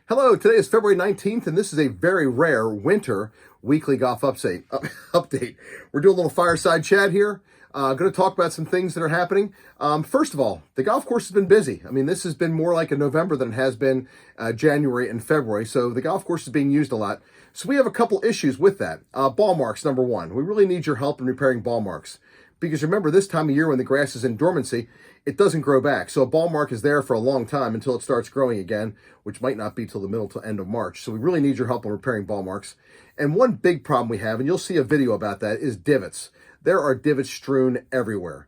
Hello, today is February 19th, and this is a very rare winter weekly golf update. We're doing a little fireside chat here. Going to talk about some things that are happening. First of all, the golf course has been busy. I mean, this has been more like a November than it has been January and February, so the golf course is being used a lot. So we have a couple issues with that. Ball marks, number one. We really need your help in repairing ball marks. Because remember, this time of year when the grass is in dormancy, it doesn't grow back. So a ball mark is there for a long time until it starts growing again, which might not be till the middle to end of March. So we really need your help in repairing ball marks. And one big problem we have, and you'll see a video about that, is divots. There are divots strewn everywhere.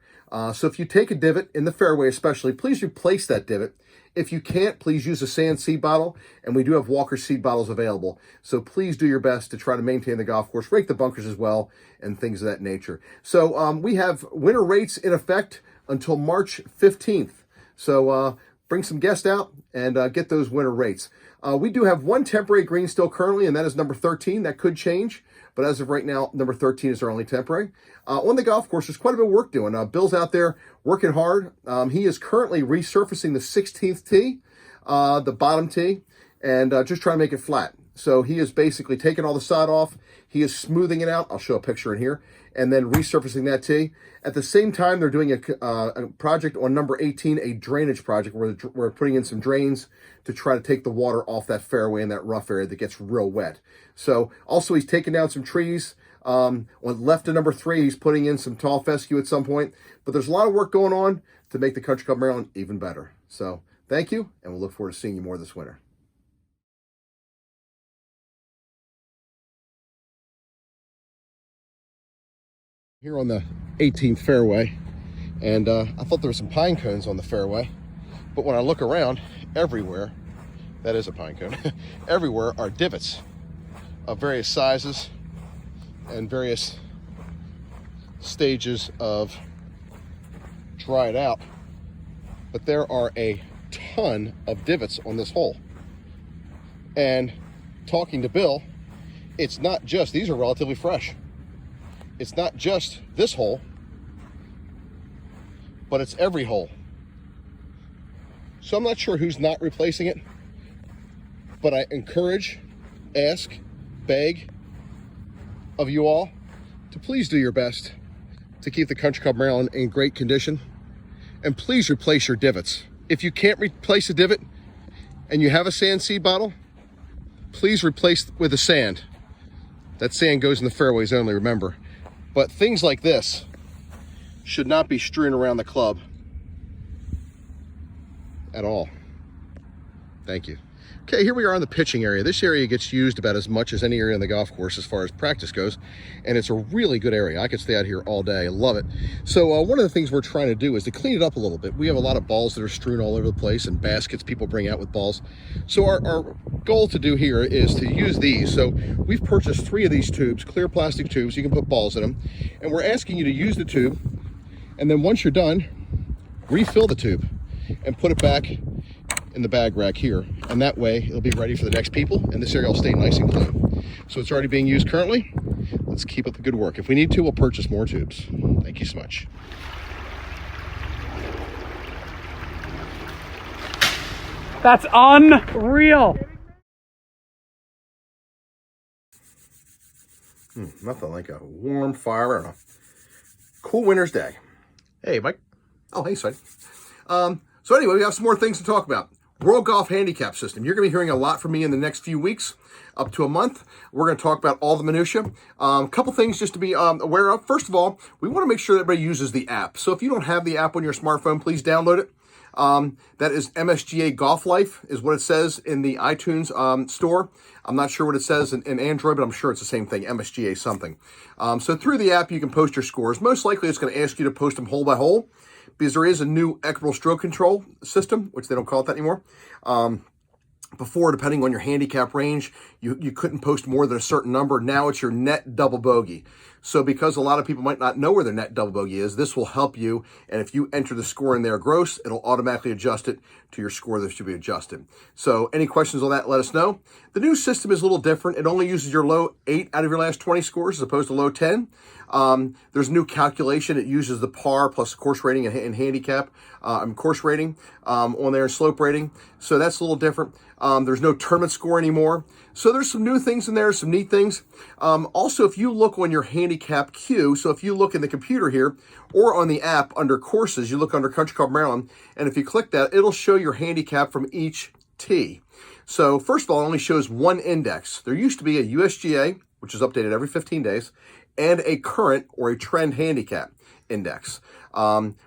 So if you take a divot, in the fairway especially, please replace that divot. If you can't, please use a sand seed bottle, and we do have Walker seed bottles available. So please do your best to try to maintain the golf course, rake the bunkers as well, and things of that nature. So we have winter rates in effect until March 15th. So bring some guests out and get those winter rates. We do have one temporary green still currently, and that is number 13. That could change, but as of right now, number 13 is our only temporary. On the golf course, there's quite a bit of work doing. Bill's out there working hard. He is currently resurfacing the 16th tee, the bottom tee, and just trying to make it flat. So he is basically taking all the sod off. He is smoothing it out. I'll show a picture in here. And then resurfacing that tee. At the same time, they're doing a project on number 18, a drainage project, where we're putting in some drains to try to take the water off that fairway in that rough area that gets real wet. So also he's taking down some trees. On left of number 3, he's putting in some tall fescue at some point. But there's a lot of work going on to make the Country Club Maryland even better. So thank you, and we'll look forward to seeing you more this winter. Here on the 18th fairway, and I thought there were some pine cones on the fairway, but when I look around, everywhere, that is a pine cone, everywhere are divots of various sizes and various stages of dried out, but there are a ton of divots on this hole. And talking to Bill, it's not just, these are relatively fresh. It's not just this hole, but it's every hole. So I'm not sure who's not replacing it, but I encourage, ask, beg of you all to please do your best to keep the Country Club Maryland in great condition. And please replace your divots. If you can't replace a divot and you have a sand seed bottle, please replace with the sand. That sand goes in the fairways only, remember. But things like this should not be strewn around the club at all. Thank you. Okay, here we are on the pitching area. This area gets used about as much as any area on the golf course as far as practice goes, and it's a really good area. I could stay out here all day. I love it. So one of the things we're trying to do is to clean it up a little bit. We have a lot of balls that are strewn all over the place and baskets people bring out with balls. So our goal to do here is to use these. So we've purchased 3 of these tubes, clear plastic tubes. You can put balls in them, and we're asking you to use the tube, and then once you're done, refill the tube and put it back in the bag rack here, and that way it'll be ready for the next people, and this area will stay nice and clean. So it's already being used currently. Let's keep up the good work. If we need to, we'll purchase more tubes. Thank you so much. That's unreal. Nothing like a warm fire on a cool winter's day. Hey, Mike. Oh, hey, Sonny. So anyway, we have some more things to talk about. World Golf Handicap System. You're going to be hearing a lot from me in the next few weeks, up to a month. We're going to talk about all the minutia. A couple things just to be aware of. First of all, we want to make sure that everybody uses the app. So if you don't have the app on your smartphone, please download it. That is MSGA Golf Life is what it says in the iTunes store. I'm not sure what it says in Android, but I'm sure it's the same thing, MSGA something. So through the app, you can post your scores. Most likely, it's going to ask you to post them hole by hole, because there is a new equitable stroke control system, which they don't call it that anymore. Before, depending on your handicap range, you couldn't post more than a certain number. Now it's your net double bogey. So because a lot of people might not know where their net double bogey is, this will help you. And if you enter the score in there gross, it'll automatically adjust it to your score that should be adjusted. So any questions on that, let us know. The new system is a little different. It only uses your low 8 out of your last 20 scores as opposed to low 10. There's a new calculation. It uses the par plus course rating and handicap, course rating on there and slope rating. So that's a little different. There's no tournament score anymore. So there's some new things in there, some neat things. Also, if you look on your handicap queue, so if you look in the computer here or on the app under courses, you look under Country Club Maryland, and if you click that, it'll show your handicap from each tee. So first of all, it only shows one index. There used to be a USGA, which is updated every 15 days, and a current or a trend handicap index,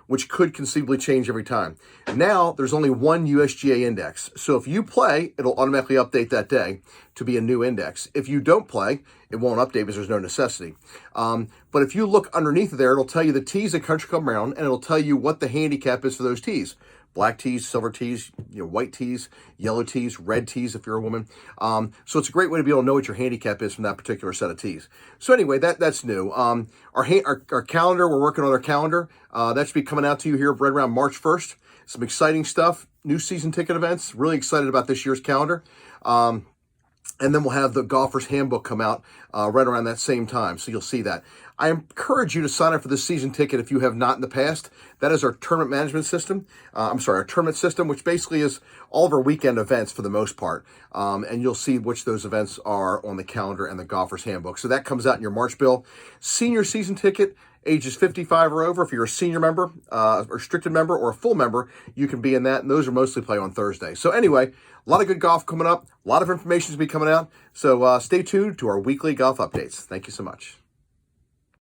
which could conceivably change every time. Now, there's only one USGA index. So if you play, it'll automatically update that day to be a new index. If you don't play, it won't update because there's no necessity. But if you look underneath there, it'll tell you the tees at Country Club Maryland, and it'll tell you what the handicap is for those tees. Black tees, silver tees, white tees, yellow tees, red tees if you're a woman. So it's a great way to be able to know what your handicap is from that particular set of tees. So anyway, that's new. Our calendar, we're working on our calendar. That should be coming out to you here right around March 1st. Some exciting stuff, new season ticket events. Really excited about this year's calendar. And then we'll have the Golfer's Handbook come out right around that same time. So you'll see that. I encourage you to sign up for this season ticket if you have not in the past. That is our tournament management system. Our tournament system, which basically is all of our weekend events for the most part. And you'll see which those events are on the calendar and the Golfer's Handbook. So that comes out in your March bill. Senior season ticket, ages 55 or over. If you're a senior member, a restricted member, or a full member, you can be in that. And those are mostly play on Thursday. So anyway, a lot of good golf coming up. A lot of information to be coming out. So stay tuned to our weekly golf updates. Thank you so much.